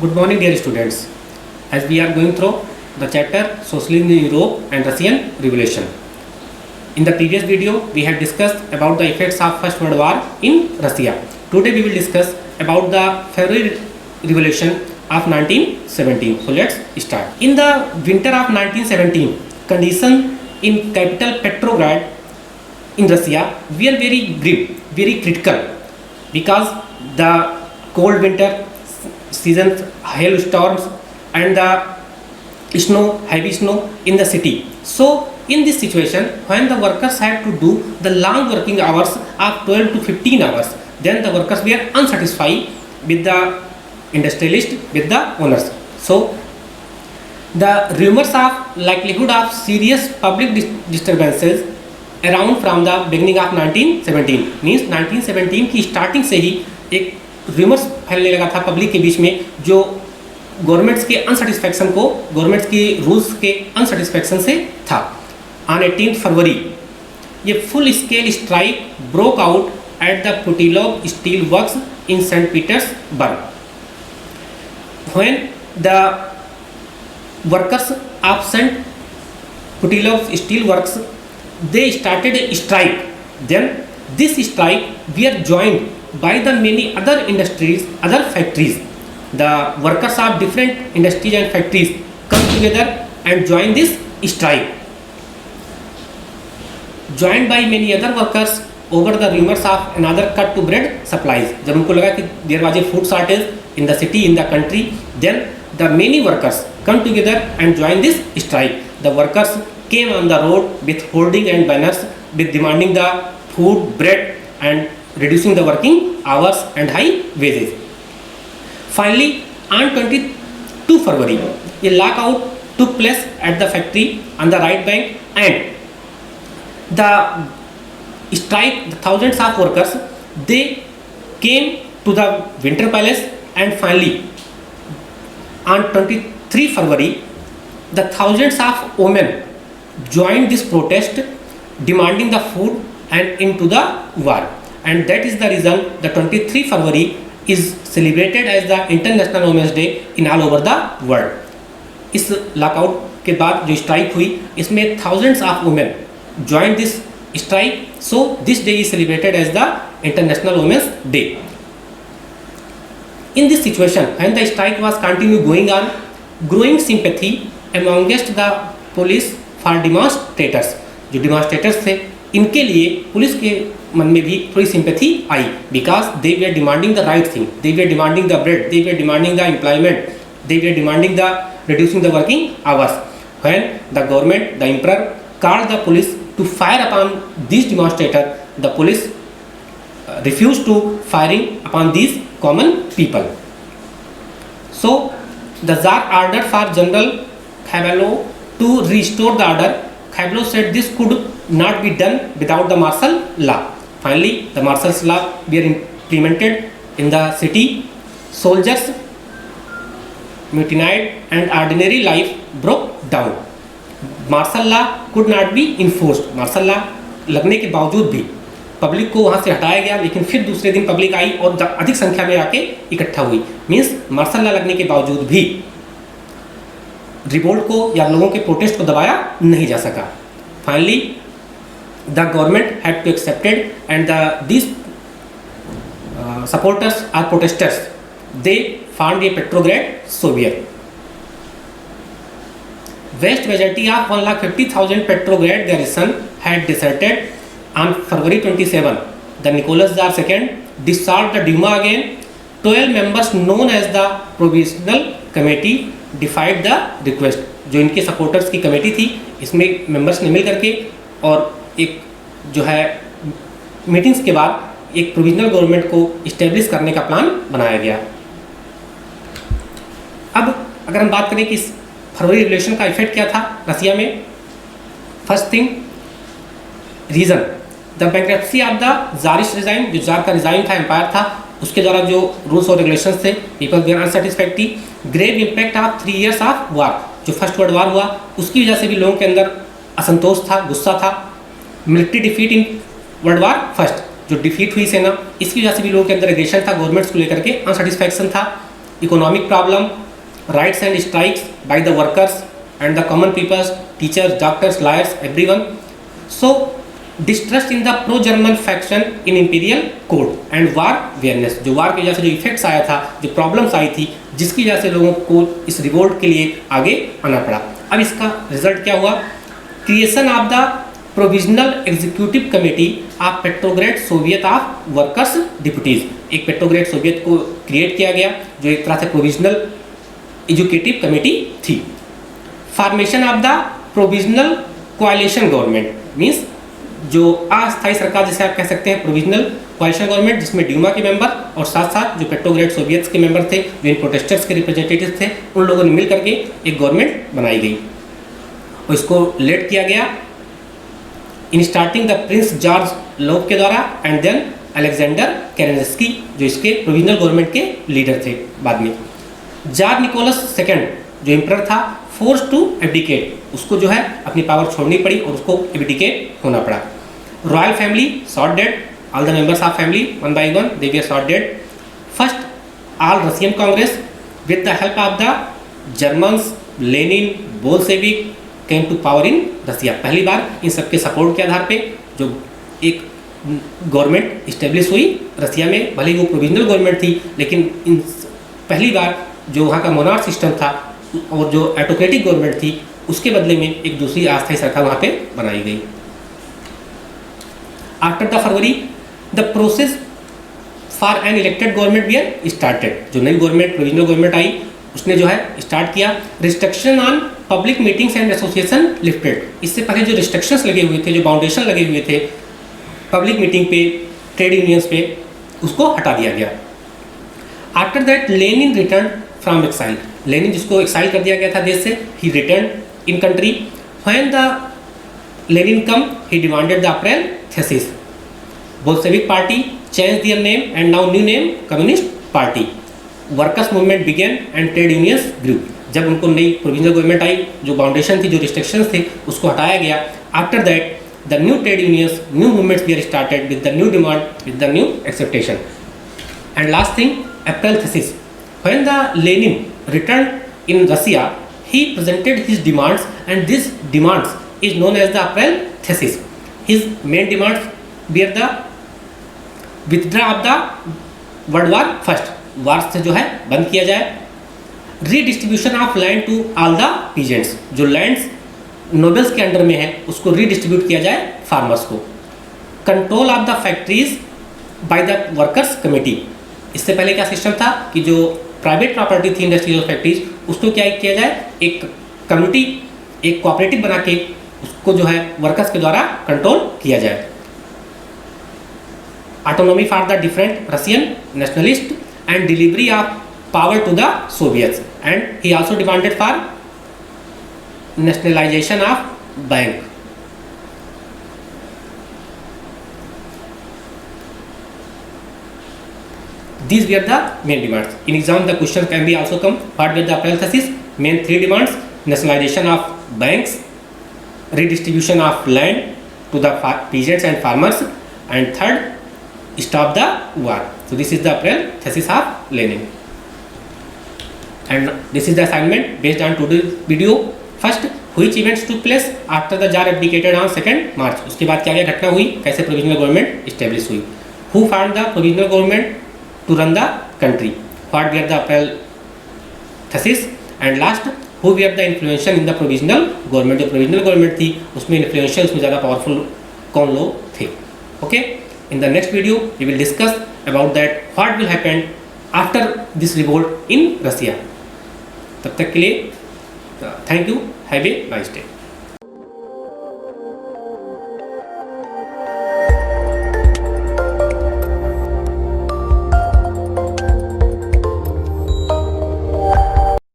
Good morning, dear students. As we are going through the chapter Socialism in Europe and Russian Revolution. In the previous video, we have discussed about the effects of First World War in Russia. Today, we will discuss about the February Revolution of 1917. So let's start. In the winter of 1917, conditions in capital Petrograd in Russia were very grim, very critical, because the cold winter seasons, hailstorms, and the heavy snow in the city. So in this situation, when the workers had to do the long working hours of 12 to 15 hours, then the workers were unsatisfied with the industrialist, with the owners. So the rumors of likelihood of serious public disturbances around from the beginning of 1917, means 1917 की starting से ही एक rumours फैलने लगा था public के बीच में, जो governments के अनसेटिस्फैक्शन को, गवर्नमेंट्स के रूल्स के अनसेटिस्फैक्शन से था. ऑन 18 फरवरी ये full scale strike broke out at the Putilov steel works in Saint Petersburg. When the workers of Saint Putilov steel works they started a strike, then this strike were joined by the many other industries, other factories. The workers of different industries and factories come together and join this strike, joined by many other workers over the rumors of another cut to bread supplies. जब उनको लगा कि there was a food shortage in the city, in the country, then the many workers come together and join this strike. The workers came on the road with hoarding and banners with demanding the food, bread, and reducing the working hours and high wages. Finally, on 22 February, a lockout took place at the factory on the right bank, and the strike, the thousands of workers, they came to the Winter Palace, and finally, on 23 February, the thousands of women joined this protest demanding the food and into the war, and that is the reason the 23 February is celebrated as the International Women's Day in all over the world. इस lockout के बाद जो strike हुई, इसमें thousands of women joined this strike, so this day is celebrated as the International Women's Day. In this situation, when the strike was continue going on, growing sympathy amongst the police for demonstrators, जो demonstrators थे इनके लिए police के मन में भी थोड़ी sympathy I, because they way demanding the right thing, they way demanding the bread, they way demanding the employment, they way demanding the reducing the working hours. When the government, the emperor called the police to fire upon these demonstrators, the police refused to firing upon these common people. So the Tsar ordered for General Khabalov to restore the order. Khabalov said this could not be done without the martial law. Finally, the martial law were implemented in the city. Soldiers mutinied and ordinary life broke down. Martial law could not be enforced. Martial law लगने के बावजूद भी public को वहाँ से हटाया गया, लेकिन फिर दूसरे दिन पब्लिक आई और अधिक संख्या में आके इकट्ठा हुई. मीन्स मार्शल लॉ लगने के बावजूद भी रिवोल्ट को या लोगों के प्रोटेस्ट को दबाया नहीं जा सका. Finally the government had to accepted and this supporters or protesters, they found a Petrograd Soviet. Vast majority of 1,50,000 Petrograd garrison had deserted. On February 27, the Nicholas Tsar II dissolved the Duma again. 12 members known as the Provisional Committee defied the request. जो इनके supporters की committee थी, इसमें members ने मिल करके और एक जो है मीटिंग्स के बाद एक प्रोविजनल गवर्नमेंट को इस्टेब्लिश करने का प्लान बनाया गया. अब अगर हम बात करें कि फरवरी रिवॉल्यूशन का इफेक्ट क्या था रसिया में, first thing reason, the bankruptcy of the czarist regime, जो जार का रिजाइन था, एम्पायर था, उसके द्वारा जो रूल्स और रेगुलेशंस थे, people were unsatisfactory. Grave impact of 3 years of war, जो फर्स्ट वर्ल्ड वार हुआ उसकी वजह से भी लोगों के अंदर असंतोष था, गुस्सा था. Military defeat in world war first, जो डिफीट हुई सेना, इसकी वजह से भी लोगों के अंदर एग्रेशन था, गवर्नमेंट्स को लेकर के अनसेटिस्फैक्शन था. economic problem, rights and strikes by the workers and the common people, teachers, doctors, lawyers, everyone. So distrust in the pro-German faction in imperial court and war awareness. जो वार की वजह से जो इफेक्ट्स आया था, जो प्रॉब्लम्स आई थी, जिसकी वजह से लोगों को इस रिवोल्ट के लिए आगे आना पड़ा। अब इसका रिजल्ट क्या हुआ? Creation of the provisional executive committee of Petrograd Soviet of workers deputies. एक पेट्रोग्रेड सोवियत को क्रिएट किया गया जो एक तरह से प्रोविजनल एजुकेटिव कमेटी थी। Formation of the provisional कोalition government means जो अस्थायी सरकार जिसे आप कह सकते हैं प्रोविजनल कोalition गवर्नमेंट, जिसमें ड्यूमा के मेंबर और साथ साथ जो पेट्रोग्रेड सोवियट्स के मेंबर थे, जो इन प्रोटेस्टर्स के रिप्रेजेंटेटिव थे, उन लोगों ने मिल करके एक गवर्नमेंट बनाई गई और इसको लेड किया गया in starting the prince George Lvov के द्वारा एंड देन अलेक्जेंडर केरेंस्की जो इसके प्रोविजनल गवर्नमेंट के लीडर थे बाद में। जार निकोलस सेकंड जो एम्परर था फोर्स टू एब्डिकेट, उसको जो है अपनी पावर छोड़नी पड़ी और उसको एब्डिकेट होना पड़ा। Royal family shot dead, all the members of family one by one they were shot dead. First all Russian congress with the help of the Germans, Lenin, Bolshevik came to power in Russia. पहली बार इन सबके support के आधार पे जो एक government establish हुई रसिया में, भले ही वो प्रोविजनल गवर्नमेंट थी, लेकिन इन पहली बार जो वहाँ का मोनार्क सिस्टम था और जो ऑटोक्रेटिक गवर्नमेंट थी उसके बदले में एक दूसरी अस्थायी सरकार वहाँ पे बनाई गई। After the February the process for an elected government bear started. जो नई गवर्नमेंट प्रोविजनल गवर्नमेंट आई उसने जो है स्टार्ट किया। Restriction on public meetings and association lifted. इससे पहले जो रिस्ट्रिक्शंस लगे हुए थे, जो बाउंडेशन लगे हुए थे पब्लिक मीटिंग पे, ट्रेड यूनियंस पे, उसको हटा दिया गया। After that Lenin return from exile. Lenin जिसको एक्साइल कर दिया गया था देश से, he return in country. When the Lenin come he demanded the April thesis. Bolshevik party change their name and now new name communist party. Workers movement began and trade unions grew. जब उनको नई provisional government आई, जो बाउंडेशन थी, जो restrictions थे, उसको हटाया गया। After that the new trade unions, new movements we are started with the new demand, with the new expectation. And last thing April thesis. When the Lenin returned in Russia, he presented his demands and these demands is known as the April thesis. His main demands were the withdrawal of the World War First, war से जो है बंद किया जाए। Redistribution of land to all the peasants, जो lands nobles के under में है उसको रीडिस्ट्रीब्यूट किया जाए फार्मर्स को। Control of the factories by the workers committee. इससे पहले क्या सिस्टम था कि जो प्राइवेट प्रॉपर्टी थी इंडस्ट्रीज और फैक्ट्रीज, उसको क्या किया जाए, एक कम्युनिटी, एक कोऑपरेटिव बना के उसको जो है वर्कर्स के द्वारा कंट्रोल किया जाए। Autonomy for the different Russian nationalist and delivery of power to the Soviets and he also demanded for nationalisation of bank. These were the main demands. In exam, the question can be also come. What were the April thesis? Main three demands: nationalization of banks, redistribution of land to the peasants and farmers, and third, stop the war. So this is the April thesis of Lenin. And this is the assignment based on today's video. First, which events took place after the Tsar abdicated on 2nd March? उसके बाद क्या क्या घटना हुई, कैसे provisional government establish हुई? Who formed the provisional government to run the country? What were the April thesis? And last, who were the influential in the provisional government? जो provisional government थी उसमें influential, उसमें ज़्यादा powerful कौन लोग थे? Okay, in the next video we will discuss about that what will happen after this revolt in Russia. तब तक के लिए thank you, have a nice day.